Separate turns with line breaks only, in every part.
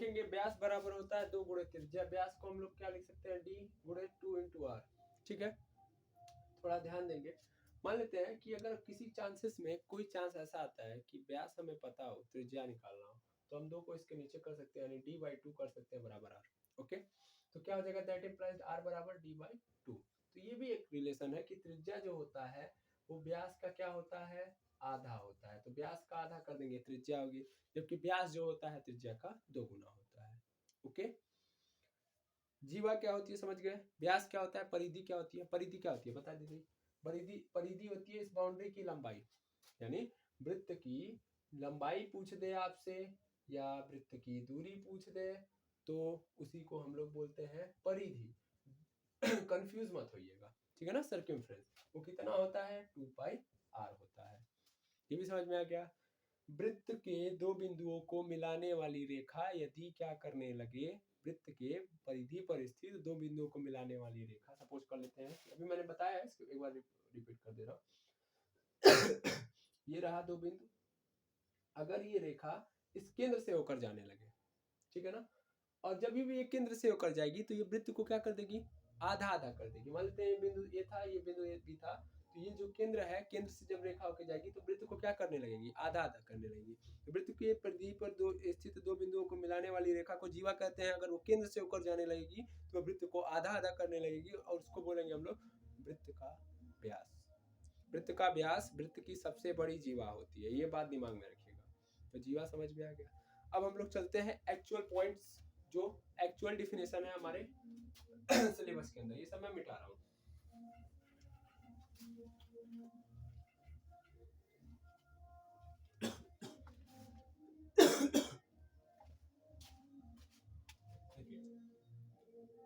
देखेंगे व्यास बराबर होता है 2 गुणे त्रिज्या। व्यास को हम लोग क्या लिख सकते हैं, d गुणे 2 × r। ठीक है, थोड़ा ध्यान देंगे। मान लेते हैं कि अगर किसी चांसेस में कोई चांस ऐसा आता है कि व्यास हमें पता हो, त्रिज्या निकालना हो, तो हम 2 को इसके नीचे कर सकते हैं, यानी d/2 कर सकते हैं बराबर r। ओके, तो क्या हो जाएगा, दैट इम्प्लाइज r बराबर d/2। तो ये भी एक रिलेशन है कि त्रिज्या जो होता है वो व्यास का क्या होता है, आधा होता है। तो व्यास का आधा कर देंगे, त्रिज्या होगी, जबकि व्यास जो होता है त्रिज्या का 2 गुना होता है। ओके, जीवा क्या होती है समझ गए, व्यास क्या होता है, परिधि क्या होती है, परिधि क्या होती है बता दीजिए। परिधि, परिधि होती है इस बाउंड्री की लंबाई, यानी वृत्त की लंबाई पूछ दे आपसे या वृत्त की दूरी पूछ दे तो उसी को हम लोग बोलते हैं परिधि। कंफ्यूज मत होइएगा, ठीक है ना। सर्कमफ्रेंस वो कितना होता है, 2πr होता है। ये भी समझ में आ गया। वृत्त के 2 बिंदुओं को मिलाने वाली रेखा यदि क्या करने लगे, वृत्त के परिधि पर स्थित 2 बिंदुओं को मिलाने वाली रेखा, सपोज कर लेते हैं, अभी मैंने बताया है, इसको एक बार रिपीट कर दे रहा हूँ। ये रहा 2 बिंदु, अगर ये रेखा इस केंद्र से होकर जाने लगे, ठीक है ना, और जब भी ये केंद्र से होकर जाएगी तो ये वृत्त को क्या कर देगी, आधा आधा कर देगी। मान लेते हैं ये बिंदु ए था, ये बिंदु ए बी था, तो ये जो केंद्र है, केंद्र से जब रेखा होकर जाएगी तो वृत्त को क्या करने लगेगी, आधा आधा करने लगेगी। तो वृत्त के परिधि पर स्थित 2 बिंदुओं को मिलाने वाली रेखा को जीवा कहते हैं। अगर वो केंद्र से होकर जाने लगेगी तो वृत्त को आधा आधा करने लगेगी और उसको बोलेंगे हम लोग वृत्त का व्यास। वृत्त का व्यास वृत्त की सबसे बड़ी जीवा होती है, ये बात दिमाग में रखिएगा। तो जीवा समझ में आ गया। अब हम लोग चलते हैं एक्चुअल पॉइंट्स, जो एक्चुअल डिफिनेशन है हमारे सिलेबस के अंदर, ये सब मैं मिटा रहा हूँ।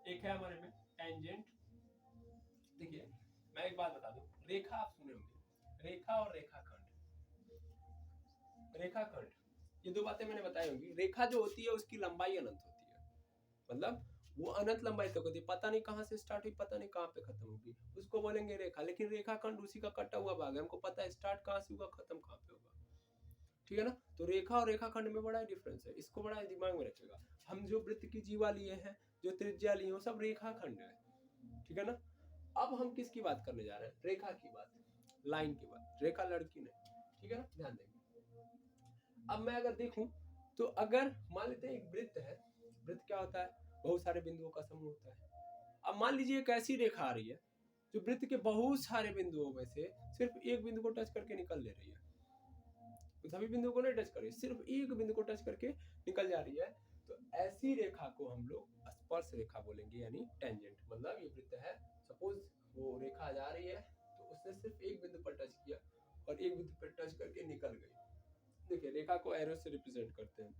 एक है हमारे में टेंजेंट। देखिए मैं एक बात बता दूं, रेखा आप सुने होंगे, रेखा और रेखाखंड, रेखाखंड ये 2 बातें मैंने बताई होंगी। रेखा जो होती है उसकी लंबाई अनंत होती है, मतलब वो अनंत लंबाई तक होती है, पता नहीं कहाँ से स्टार्ट हुई, पता नहीं कहाँ पे खत्म होगी, उसको बोलेंगे रेखा। लेकिन रेखाखंड उसी का कटा हुआ भाग है, हमको पता है स्टार्ट कहाँ से होगा, खत्म कहाँ पे होगा, ठीक है ना। तो रेखा और रेखाखंड में बड़ा डिफरेंस है, इसको बड़ा दिमाग में रखिएगा। हम जो वृत्त की जीवा लिए हैं, जो त्रिज्या लिए हैं, सब रेखाखंड है, ठीक है ना। अब हम किसकी बात करने जा रहे हैं, रेखा की बात, लाइन की बात, रेखा लड़की नहीं, ठीक है ना, ध्यान देंगे। अब मैं अगर देखूं तो अगर मान लेते हैं एक वृत्त है, वृत्त क्या होता है, बहुत सारे बिंदुओं का समूह होता है। अब मान लीजिए एक ऐसी रेखा आ रही है जो वृत्त के बहुत सारे बिंदुओं में से सिर्फ एक बिंदु को टच करके निकल ले रही है, तो सभी बिंदुओं को नहीं टच कर रही, सिर्फ एक बिंदु को टच करके निकल जा रही है, तो ऐसी रेखा को हम लोग स्पर्श रेखा बोलेंगे, यानी टेंजेंट। मतलब ये वृत्त है, सपोज वो रेखा जा रही है तो उसने सिर्फ एक बिंदु पर टच किया और एक बिंदु पर टच करके निकल गई। देखिए रेखा को एरो से रिप्रेजेंट करते हैं,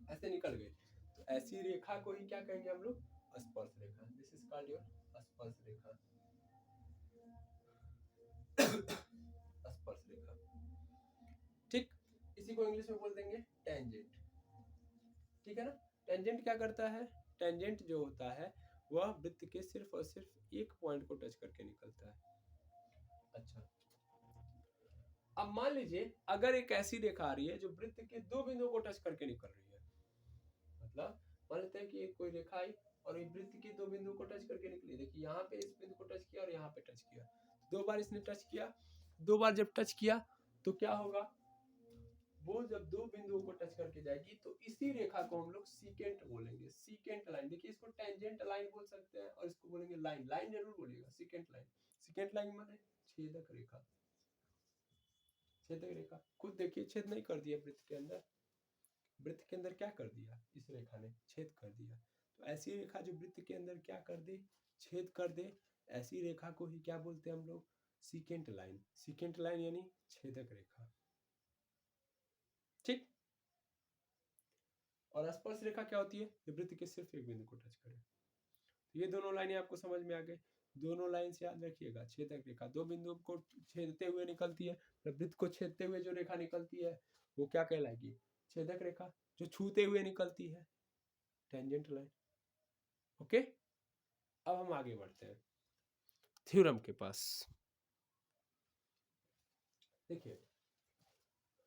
ऐसे निकल गई, तो ऐसी रेखा को ही क्या कहेंगे हम लोग, स्पर्श रेखा। दिस इज कॉल्ड योर स्पर्श रेखा। स्पर्श रेखा, ठीक, इसी को इंग्लिश में बोल देंगे टेंजेंट, ठीक है ना। टेंजेंट क्या करता है, टेंजेंट जो होता है वह वृत्त के सिर्फ और सिर्फ एक पॉइंट को टच करके निकलता है। अच्छा, अब मान लीजिए अगर एक ऐसी रेखा आ रही है जो वृत्त के 2 बिंदुओं को टच करके निकल रही है, मतलब मान लेते हैं कि एक कोई रेखा आई और ये वृत्त के 2 बिंदुओं को टच करके निकली। देखिए यहाँ पे इस बिंदु को टच किया और यहाँ पे टच किया, 2 बार इसने टच किया, 2 बार जब टच किया तो क्या होगा, वो जब 2 बिंदुओं को टच करके जाएगी तो इसी रेखा को हम लोग सीकेंट बोलेंगे, सीकेंट लाइन। देखिए इसको टेंजेंट लाइन बोल सकते हैं और इसको बोलेंगे लाइन, लाइन जरूर बोलिएगा, सीकेंट लाइन। सीकेंट लाइन माने छेदक रेखा, छेदक रेखा। खुद देखिए छेद नहीं कर दिया वृत्त के अंदर, वृत्त के अंदर क्या कर दिया, इस रेखा ने छेद कर दिया। तो ऐसी रेखा जो वृत्त के अंदर क्या कर दे, छेद कर दे, ऐसी रेखा को ही क्या बोलते हैं हम लोग, सीकेंट लाइन। सीकेंट लाइन यानी छेदक रेखा, ठीक। और स्पर्श रेखा क्या होती है, जो वृत्त के सिर्फ एक बिंदु को टच करे। तो ये दोनों लाइनें आपको समझ में आ गई। दोनों लाइन से याद रखिएगा, छेदक रेखा 2 बिंदु को छेदते हुए निकलती है, वृत्त को छेदते हुए जो रेखा निकलती है वो क्या कहलाएगी, छेदक रेखा। जो छूते हुए निकलती है टेंजेंट लाइन। ओके, अब हम आगे बढ़ते हैं थ्योरम के पास। देखिए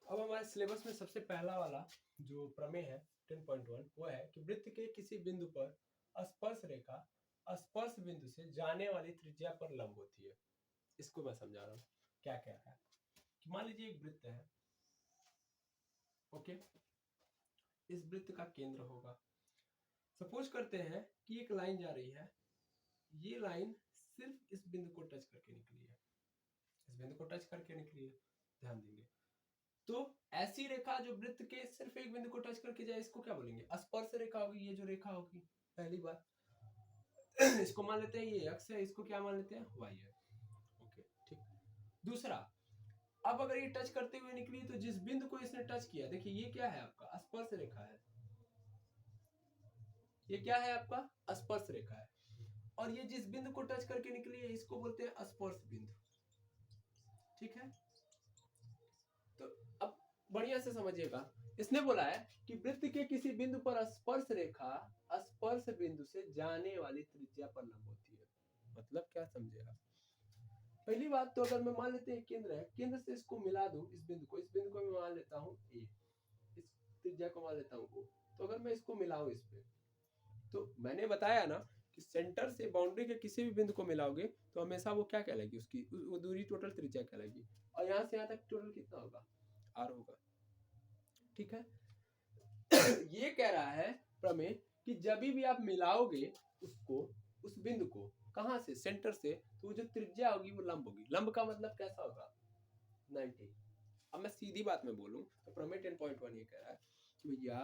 अब हमारे सिलेबस में सबसे पहला वाला जो प्रमेय है 10.1 वो है कि वृत्त के किसी बिंदु पर स्पर्श रेखा स्पर्श बिंदु से जाने वाली त्रिज्या पर लंब होती है। इसको मैं समझा रहा हूँ क्या क्या है। कि मान लीजिए एक वृत्त है, ओके, इस वृत्त का केंद्र होगा। सपोज करते हैं कि एक लाइन जा रही है, ये लाइन सिर्फ इस बिंदु को टच करके निकली है, इस बिंदु को टच करके निकली है, ध्यान देंगे। तो ऐसी रेखा जो वृत्त के सिर्फ एक बिंदु को टच करके जाए इसको क्या बोलेंगे? स्पर्श रेखा होगी। ये जो रेखा होगी पहली बात इसको मान लेते हैं ये एक्स है, इसको क्या मान लेते हैं? वाई है। ओके ठीक। दूसरा, अब अगर ये टच करते हुए निकली तो जिस बिंदु को इसने टच किया, देखिए ये क्या है आपका? स्पर्श रेखा है। ये क्या है आपका? स्पर्श रेखा है। और ये जिस बिंदु को टच करके निकली है इसको बोलते हैं स्पर्श बिंदु। ठीक है, तो अब बढ़िया से समझिएगा। इसने बोला है कि वृत्त के किसी बिंदु पर स्पर्श रेखा स्पर्श बिंदु से जाने वाली त्रिज्या पर लंब होती है। मतलब क्या समझे आप? पहली बात तो अगर मैं मान लेते हैं केंद्र है, केंद्र से इसको मिला दूं, इस बिंदु को मैं मान लेता हूं ए, इस त्रिज्या को मान लेता हूं ओ। तो अगर मैं इसको मिलाऊं इस पे, तो मैंने बताया ना कि सेंटर से बाउंड्री के किसी भी बिंदु को मिलाओगे तो हमेशा वो क्या कहलाएगी? उसकी वो दूरी टोटल त्रिज्या कहलाएगी। और यहाँ से यहाँ तक टोटल कितना होगा? आर होगा। ठीक है ये कह रहा है प्रमेय कि जब भी आप मिलाओगे उसको, उस बिंदु को, कहां से? सेंटर से, तो जो त्रिज्या होगी वो लंब होगी। लंब का मतलब कैसा होगा? 90। अब मैं सीधी बात में बोलूं तो प्रमेय 10.1 ये कह रहा है कि भैया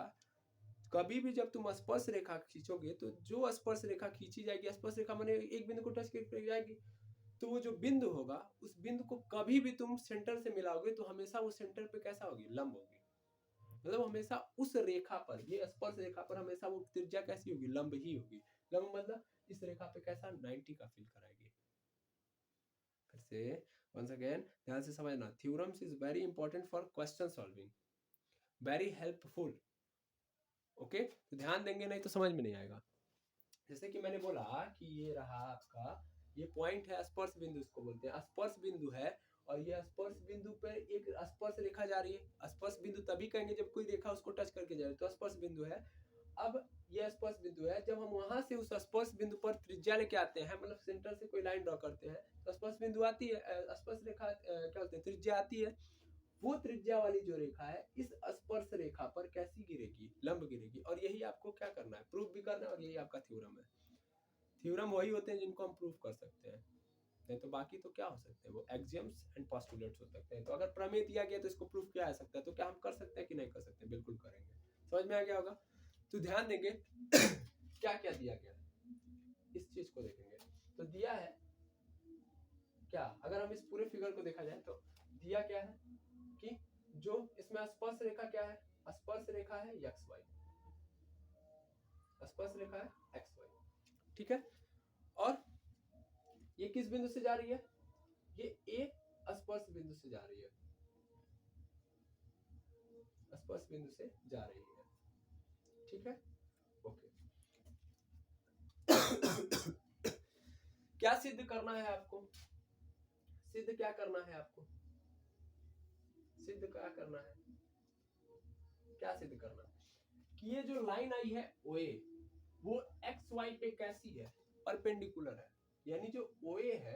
कभी भी जब तुम स्पर्श रेखा खींचोगे तो जो स्पर्श रेखा खींची जाएगी, स्पर्श रेखा माने एक बिंदु को टच करके जाएगी, तो वो जो बिंदु होगा उस बिंदु को कभी भी तुम सेंटर से मिलाओगे तो हमेशा वो सेंटर पे कैसा होगी? लंब होगी। मतलब हमेशा उस रेखा पर, ये स्पर्श रेखा पर हमेशा वो त्रिज्या कैसी होगी? लंब ही होगी। लंब मतलब इस रेखा पे कैसा? 90 का फील कराएगी। फिर से once again ध्यान से समझना, theorems is very important for question solving, very helpful. Okay, तो ध्यान देंगे नहीं तो समझ में नहीं आएगा। जैसे कि मैंने बोला कि ये रहा आपका, ये पॉइंट है, स्पर्श बिंदु इसको बोलते हैं, स्पर्श बिंदु है। और ये स्पर्श बिंदु पर एक स्पर्श रेखा जा रही है। स्पर्श बिंदु तभी कहेंगे जब कोई रेखा उसको टच करके जाए, तो स्पर्श बिंदु है। अब ये स्पर्श बिंदु है, जब हम वहां से उस स्पर्श बिंदु पर त्रिज्या लेके आते हैं, मतलब सेंटर से कोई लाइन ड्रॉ करते हैं तो स्पर्श बिंदु आती है, स्पर्श रेखा क्या बोलते हैं? त्रिज्या आती है। वो त्रिज्या वाली जो रेखा है इस स्पर्श रेखा पर कैसी गिरेगी? लंब गिरेगी। और यही आपको क्या करना है? प्रूफ भी करना है। और यही आपका थ्योरम है। थ्योरम वही होते हैं जिनको हम प्रूफ कर सकते हैं, नहीं तो बाकी तो क्या हो सकते हैं? वो एक्सियम्स एंड पोस्टुलेट्स हो सकते हैं। तो अगर प्रमेय दिया गया तो इसको प्रूफ किया जा सकता है, तो क्या हम कर सकते हैं कि नहीं कर सकते? बिल्कुल करेंगे। समझ में आ गया होगा? तो ध्यान देंगे क्या क्या दिया गया है, इस चीज को देखेंगे। तो दिया है क्या, अगर हम इस पूरे फिगर को देखा जाए तो दिया क्या है कि जो इसमें स्पर्श रेखा क्या है? स्पर्श रेखा है एक्स वाई, स्पर्श रेखा है एक्स वाई। ठीक है, और ये किस बिंदु से जा रही है? ये ए स्पर्श बिंदु से जा रही है, स्पर्श बिंदु से जा रही है। ठीक है, ओके क्या सिद्ध करना है आपको? सिद्ध क्या करना है आपको? सिद्ध क्या करना है? क्या सिद्ध करना है? कि ये जो लाइन आई है ओए, वो एक्स वाई पे कैसी है? परपेंडिकुलर है। यानी जो ओए है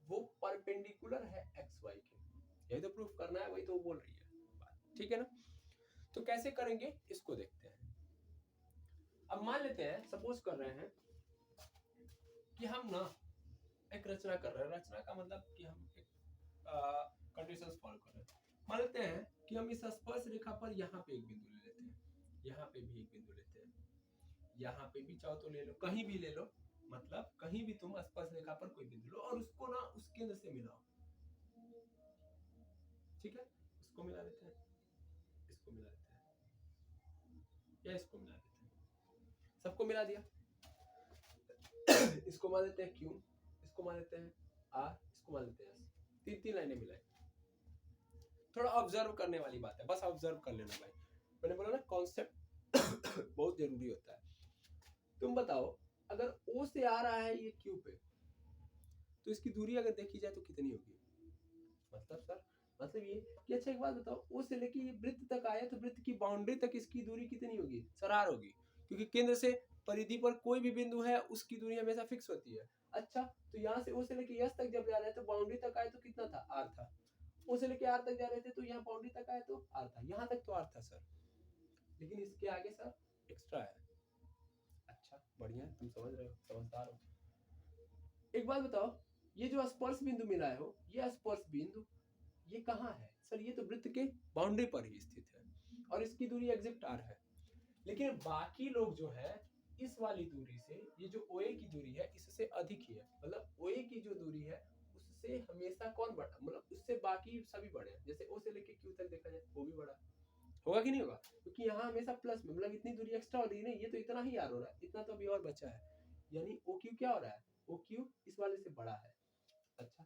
वो परपेंडिकुलर है एक्स वाई के। यही तो प्रूफ करना है, वही तो वो बोल रही है बात। ठीक है ना? तो कैसे करेंगे इसको देखते हैं। अब मान लेते हैं, सपोज कर रहे हैं कि हम ना एक रचना कर रहे हैं। रचना का मतलब कि हम एक कंडीशंस फॉलो कर रहे हैं। मान लेते हैं कि हम इस स्पर्श रेखा पर यहाँ पे एक बिंदु ले लेते हैं, यहाँ पे भी एक बिंदु लेते हैं, यहाँ पे भी चाहो तो ले लो, कहीं भी ले लो, मतलब कहीं भी तुम स्पर्श रेखा पर कोई बिंदु लो और उसको ना उस केंद्र से मिलाओ। ठीक है, इसको मिला देते हैं, इसको मिला देते हैं, या इसको मिला देते हैं, सबको मिला दिया इसको मान लेते हैं क्यू, इसको मान लेते हैं आर, इसको मान लेते हैं एस। तीन तीन लाइनें मिलाई। थोड़ा ऑब्जर्व करने वाली बात है, बस ऑब्जर्व कर लेना भाई। मैंने बोला ना कॉन्सेप्ट बहुत जरूरी होता है। तुम बताओ, अगर ओ से आ रहा है ये क्यू पे, तो इसकी दूरी अगर देखी जाए तो कितनी होगी? मतलब सर मतलब ये कि अच्छा एक बात बताओ, ओ से लेके ये वृत्त तक आया तो वृत्त की बाउंड्री तक इसकी दूरी कितनी होगी? सर आर होगी, क्योंकि केंद्र से परिधि पर कोई भी बिंदु है उसकी दूरी हमेशा फिक्स होती है। अच्छा तो यहाँ से ओ से लेके यस तक जब जा रहे हैं तो बाउंड्री तक आए तो कितना था? आर था। ओ से लेके आर तक जा रहे थे तो यहाँ बाउंड्री तक आए तो आर था, यहाँ तक तो आर था सर, लेकिन इसके आगे सर एक्स्ट्रा है। अच्छा बढ़िया, तुम समझ रहे हो, समझदार हो। एक बात बताओ, ये जो स्पर्श बिंदु मिला है हो, ये स्पर्श बिंदु ये कहाँ है? सर ये तो वृत्त के बाउंड्री पर ही स्थित है और इसकी दूरी एग्जैक्ट आर है। लेकिन बाकी लोग जो है इस वाली दूरी से, ये जो OA की दूरी है इससे अधिक ही है, मतलब OA की जो दूरी है उससे हमेशा कौन बड़ा, मतलब उससे बाकी सभी बड़े हैं। जैसे O से लेके Q तक देखा जाए वो भी बड़ा होगा कि नहीं होगा, क्योंकि यहाँ हमेशा प्लस में, मतलब इतनी दूरी एक्स्ट्रा हो रही है ना, ये तो इतना ही आर हो रहा है, इतना तो अभी और बचा है, यानी OQ क्या हो रहा है? OQ इस वाले से बड़ा है। अच्छा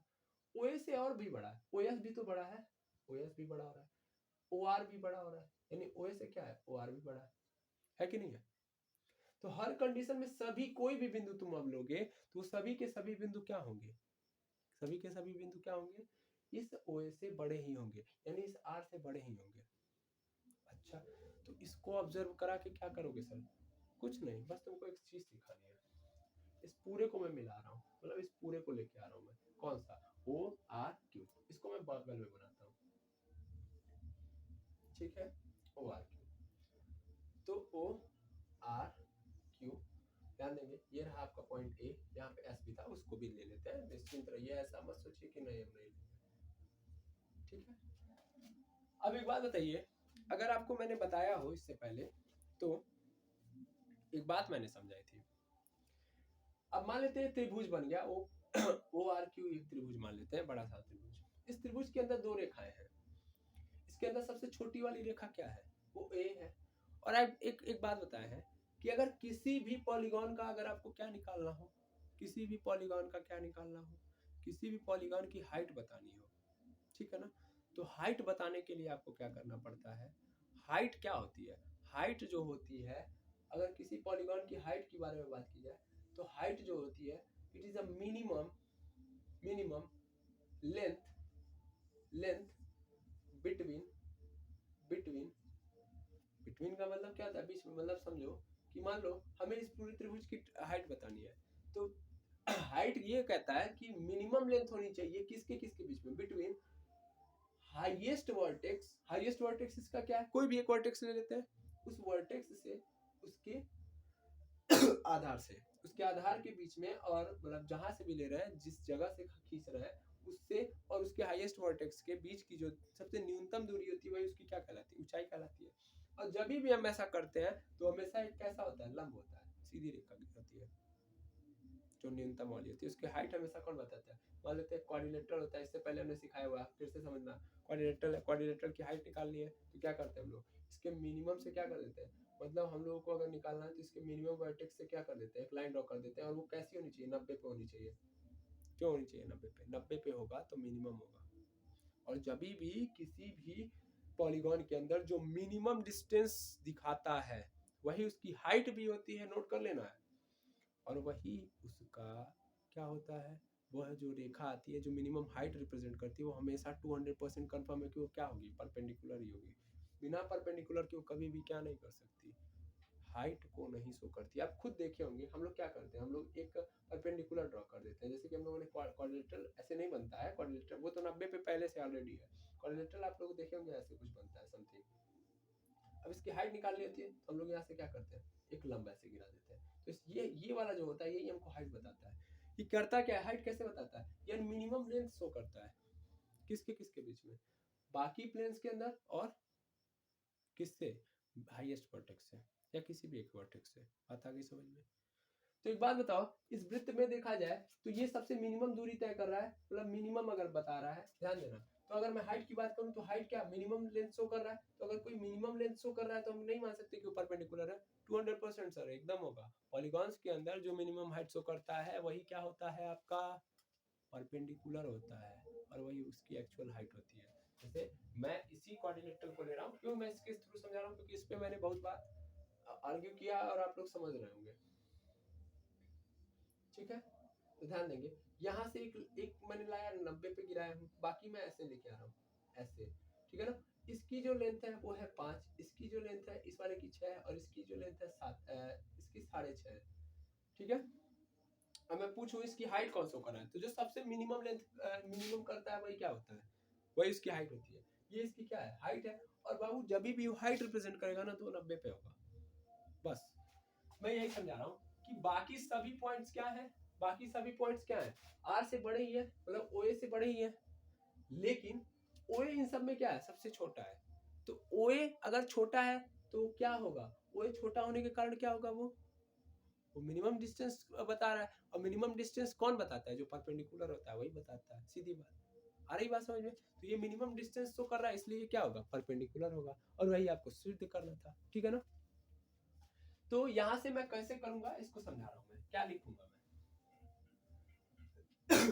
OA से और भी बड़ा है, OS भी तो बड़ा है, OS भी बड़ा हो रहा है, OR भी बड़ा हो रहा है, यानी OA से क्या है? OR भी बड़ा है कि नहीं है? तो हर कंडीशन में सभी कोई भी बिंदु तुम अब लोगे तो सभी के सभी बिंदु क्या होंगे? सभी के सभी बिंदु क्या होंगे? इस OA से बड़े ही होंगे, यानी इस R से बड़े ही होंगे। अच्छा तो इसको ऑब्जर्व करा के क्या करोगे सर? कुछ नहीं, बस तुमको एक चीज सिखानी है। इस पूरे को मैं मिला रहा हूँ, मतलब इस पूरे को लेके आ रहा हूँ मैं। कौन सा? ORQ, इसको मैं बगल में बनाता हूँ, ठीक है? ORQ, तो ORQ ध्यान देंगे, ये रहा आपका पॉइंट ए, यहाँ पे एस भी था, उसको भी ले लेते हैं, निश्चिंत रहिए, ऐसा मत सोचिए कि नहीं हम नहीं लेंगे, ठीक है? अब एक बात बताइए, अगर आपको मैंने बताया हो इससे पहले तो एक बात मैंने समझाई थी। अब मान लेते हैं त्रिभुज बन गया, ORQ एक त्रिभुज मान लेते हैं, बड़ा सा त्रिभुज। इस त्रिभुज के अंदर दो रेखाएं हैं, इसके अंदर सबसे छोटी वाली रेखा क्या है? वो ए है। और आप एक बात बताए हैं कि अगर किसी भी पॉलीगॉन का अगर आपको क्या निकालना हो, किसी भी पॉलीगॉन का क्या निकालना हो, किसी भी पॉलीगॉन की हाइट बतानी हो, ठीक है ना? तो हाइट बताने के लिए आपको क्या करना पड़ता है? हाइट क्या होती है? हाइट जो होती है, अगर किसी पॉलीगॉन की हाइट के बारे में बात की जाए तो हाइट जो होती है, it is a minimum length between between between का मतलब क्या होता है? बीच में, मतलब समझो कि मान लो हमें इस पूरे त्रिभुज की हाइट बतानी है, तो हाइट ये कहता है कि मिनिमम लेंथ होनी चाहिए किसके किसके बीच में? बिटवीन हाईएस्ट वर्टेक्स इसका क्या है? कोई भी एक वर्टेक्स ले लेते हैं, उस वर्टेक्स से उसके आधार से, उसके आधार के बीच में, और मतलब जहां से भी ले रहे हैं, जिस जगह से खींच रहे हैं उससे और उसके हाईएस्ट वर्टेक्स के बीच की जो सबसे न्यूनतम दूरी होती है वही उसकी क्या कहलाती है? ऊंचाई कहलाती है। और जब भी हम ऐसा करते हैं तो हमेशा एक कैसा होता है? लंब होता है, सीधी रेखा होती है जो न्यूनतम वाली होती है, उसकी हाइट हमेशा कौन बताता है? मान लेते हैं क्वाड्रिलेटरल होता है, इससे पहले हमने सिखाया हुआ, फिर से समझना। क्वाड्रिलेटरल की हाइट निकालनी है तो क्या करते हैं हम लोग? इसके मिनिमम से क्या कर देते हैं, मतलब हम लोगों को अगर निकालना है तो इसके मिनिमम वर्टेक्स से क्या कर देते हैं? एक लाइन ड्रॉ कर देते हैं, और वो कैसी होनी चाहिए? 90 पे होनी चाहिए। क्यों होनी चाहिए 90 पे? 90 पे होगा तो मिनिमम होगा। और जब भी किसी भी पॉलीगॉन के अंदर जो मिनिमम डिस्टेंस दिखाता है वही उसकी हाइट भी होती है, नोट कर लेना है। और वही उसका क्या होता है? वह जो रेखा आती है जो मिनिमम हाइट रिप्रेजेंट करती है वो हमेशा 200% कंफर्म है कि वो क्या होगी? परपेंडिकुलर ही होगी। बिना परपेंडिकुलर के वो कभी भी क्या नहीं कर सकती? हाइट को नहीं शो करती। आप खुद देखे होंगे हम लोग क्या करते हैं, हम लोग एक परपेंडिकुलर ड्रॉ कर देते हैं, जैसे कि हम लोगों ने क्वाड्रिलेटरल ऐसे नहीं बनता है, क्वाड्रिलेटरल वो तो 90 पे पहले से ऑलरेडी है। क्वाड्रिलेटरल आप लोग देखे होंगे ऐसे कुछ बनता है समथिंग। अब इसकी हाइट निकालनी होती है तो हम लोग यहाँ से क्या करते हैं? एक लंब ऐसे गिरा देते हैं। तो ये वाला जो होता है यही हमको हाइट बताता है। ये करता क्या है? हाइट कैसे बताता है? ये मिनिमम लेंथ शो करता है किसके किसके बीच में? बाकी प्लेन्स के अंदर और किससे? हाईएस्ट वर्टेक्स से या किसी भी एक वर्टेक्स से। बात आ गई समझ में? तो एक बात बताओ, इस वृत्त में देखा जाए तो ये सबसे मिनिमम दूरी तय कर रहा है, मतलब मिनिमम अगर बता रहा है, ध्यान देना। तो अगर मैं हाइट की बात करूं तो हाइट क्या मिनिमम लेंथ शो कर रहा है, तो अगर कोई मिनिमम लेंथ शो कर रहा है तो हम नहीं मान सकते कि वो परपेंडिकुलर है। 200% सर एकदम होगा। पॉलीगॉन्स के अंदर जो मिनिमम हाइट शो करता है वही क्या होता है? आपका परपेंडिकुलर होता है, और वही उसकी एक्चुअल हाइट होती है। जैसे मैं इसी कोऑर्डिनेटर को ले रहा हूँ, क्यों मैं इसके थ्रू समझा रहा हूँ? क्योंकि इस पे मैंने बहुत बार आर्ग्यू किया और आप लोग समझ रहे होंगे, ठीक है? तो ध्यान देंगे, यहाँ से एक मैंने लाया 90 पे गिराया हूँ, बाकी मैं ऐसे लेके आ रहा हूँ। ऐसे, ठीक है ना। इसकी जो लेंथ है वो है 5, इसकी जो लेंथ है इस वाले की 6 और इसकी जो लेंथ है 7, इसकी 6.5, ठीक है। अब मैं पूछूं इसकी हाइट कौन सा करना है, तो जो सबसे मिनिमम लेंथ मिनिमम करता है वही क्या होता है, वही उसकी हाइट होती है। ये इसकी क्या है, हाइट है। और बाबू जब भी हाइट रिप्रेजेंट करेगा ना तो 90 पे होगा। बस मैं यही समझा रहा हूँ कि बाकी सभी पॉइंट्स क्या है, बाकी सभी पॉइंट्स क्या है, आर से बड़े ही है, मतलब ओए से बड़े ही है, लेकिन ओए इन सब में क्या है, सबसे छोटा है। तो ओए अगर छोटा है तो क्या होगा, ओए छोटा होने के कारण क्या होगा, वो मिनिमम डिस्टेंस बता रहा है। और मिनिमम डिस्टेंस कौन बताता है, जो परपेंडिकुलर होता है वही बताता है, सीधी बात। आ रही बात समझ में। तो ये मिनिमम डिस्टेंस तो कर रहा है, इसलिए क्या होगा, परपेंडिकुलर होगा, और वही आपको सिद्ध करना था, ठीक है ना। तो यहां से मैं कैसे करूंगा इसको समझा रहा हूं, मैं क्या लिखूंगा मैं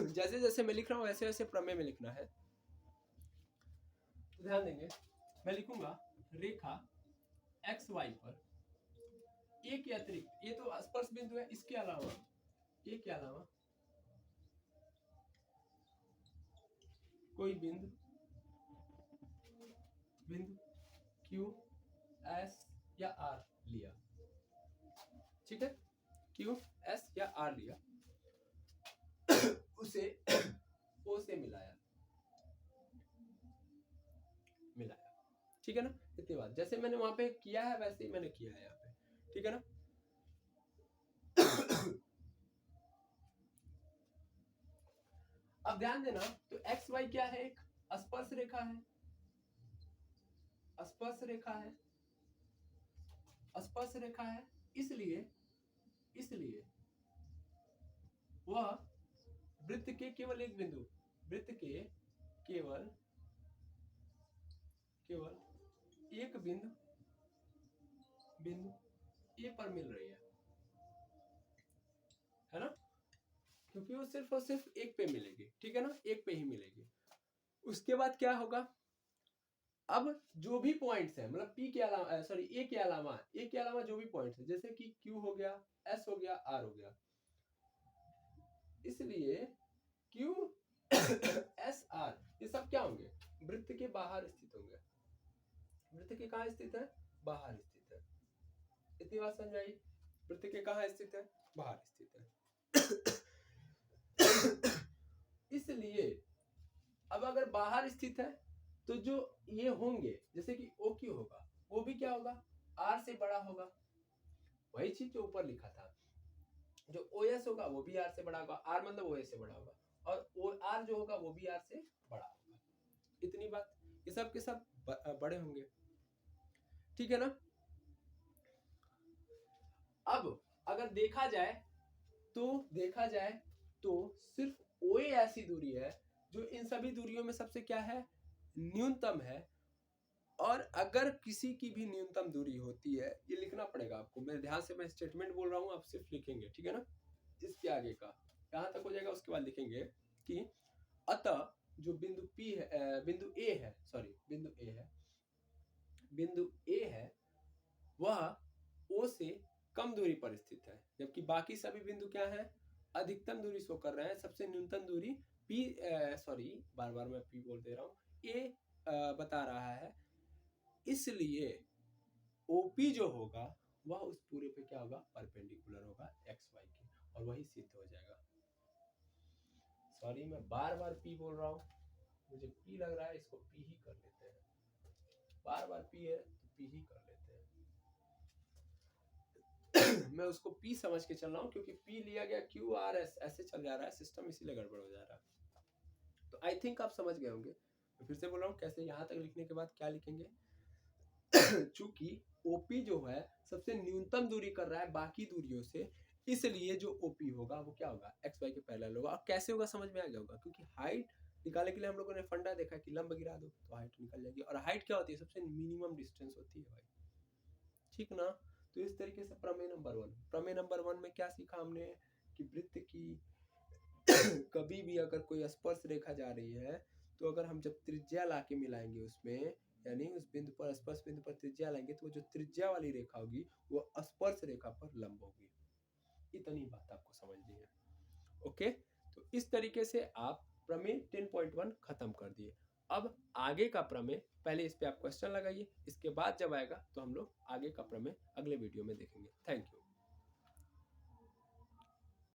जैसे जैसे मैं लिख रहा हूं वैसे वैसे प्रमेय में लिखना है। तो ध्यान देंगे, मैं लिखूंगा रेखा एक्स वाई पर एक के अतिरिक्त, ये तो स्पर्श बिंदु है, इसके अलावा एक के अलावा कोई बिंदु क्यू एस या आर लिया, ठीक है, क्यू एस या आर लिया, उसे ओ से मिलाया, ठीक है ना। इतनी बात, जैसे मैंने वहां पे किया है वैसे ही मैंने किया है यहाँ पे, ठीक है ना। अब ध्यान देना, तो एक्स वाई क्या है, एक स्पर्श रेखा है, स्पर्श रेखा है, स्पर्श रेखा है, इसलिए वह वृत्त के केवल एक बिंदु, वृत्त के केवल एक बिंदु ए पर मिल रही है ना, क्योंकि वो सिर्फ और सिर्फ एक पे मिलेगी, ठीक है ना, एक पे ही मिलेगी। उसके बाद क्या होगा, अब जो भी पॉइंट्स है, मतलब पी के अलावा सॉरी ए के अलावा जो भी पॉइंट्स है, जैसे कि क्यू हो गया, एस हो गया, आर हो गया, इसलिए क्यू एस आर ये सब क्या होंगे, वृत्त के बाहर स्थित होंगे। वृत्त के कहाँ स्थित है, बाहर स्थित है। इतनी बात समझ आई, वृत्त के कहाँ स्थित है, बाहर स्थित है। इसलिए अब अगर बाहर स्थित है तो जो ये होंगे, जैसे कि ओ क्यू होगा, वो भी क्या होगा, आर से बड़ा होगा, वही चीज जो ऊपर लिखा था। जो ओ एस होगा वो भी आर से बड़ा होगा, आर मतलब ओ एस से बड़ा होगा, और ओ आर जो होगा वो भी आर से बड़ा होगा। इतनी बात, ये सब के सब बड़े होंगे, ठीक है ना। अब अगर देखा जाए तो सिर्फ ओए ऐसी दूरी है जो इन सभी दूरियों में सबसे क्या है, न्यूनतम है। और अगर किसी की भी न्यूनतम दूरी होती है, ये लिखना पड़ेगा आपको, मैं ध्यान से मैं स्टेटमेंट बोल रहा हूँ, आप सिर्फ लिखेंगे, ठीक है ना। इसके आगे का यहाँ तक हो जाएगा, उसके बाद लिखेंगे कि अतः जो बिंदु पी है, बिंदु ए है वह ओ से कम दूरी पर स्थित है, जबकि बाकी सभी बिंदु क्या है, अधिकतम दूरी शो कर रहे हैं, सबसे न्यूनतम दूरी पी बार बार मैं पी बोल दे रहा हूँ, ए बता रहा है। इसलिए ओपी जो होगा वह उस पूरे पे क्या होगा, परपेंडिकुलर होगा एक्स वाई के, और वही सिद्ध हो जाएगा। सॉरी मैं बार बार पी बोल रहा हूँ, मुझे पी लग रहा है, इसको पी ही कर लेते हैं, बार बार पी है तो पी ही कर लेते हैं। मैं उसको पी समझ के चल रहा हूँ, क्योंकि पी लिया गया क्यू आर एस ऐसे चल जा रहा है सिस्टम, इसीलिए गड़बड़ हो जा रहा है। तो आई थिंक आप समझ गए होंगे। मैं फिर से बोल रहा हूँ, कैसे यहाँ तक लिखने के बाद क्या लिखेंगे, चूंकि ओपी जो है सबसे न्यूनतम दूरी कर रहा है बाकी दूरियों से, इसलिए जो ओपी होगा वो क्या होगा, एक्स वाई के पैरेलल होगा। और कैसे होगा समझ में आ गया होगा, क्योंकि हाइट निकालने के लिए हम लोगों ने फंडा देखा कि लंब गिरा दो तो हाइट निकल जाएगी, और हाइट क्या होती है, सबसे मिनिमम डिस्टेंस होती है भाई, ठीक ना। तो इस तरीके से प्रमेय नंबर वन में क्या सीखा हमने, कि वृत्त की कभी भी अगर कोई स्पर्श रेखा जा रही है, तो अगर हम जब त्रिज्या लाके मिलाएंगे उसमें, यानी उस बिंदु पर, स्पर्श बिंदु पर त्रिज्या लाएंगे, तो वो जो त्रिज्या वाली रेखा होगी वो स्पर्श रेखा पर लंब होगी। इतनी बात आपको समझनी है, ओके। तो इस तरीके से आप प्रमेय 10.1 खत्म कर दिए। अब आगे का प्रमेय, पहले इस पे आप क्वेश्चन लगाइए, इसके बाद जब आएगा तो हम लोग आगे का प्रमेय अगले वीडियो में देखेंगे। Thank you.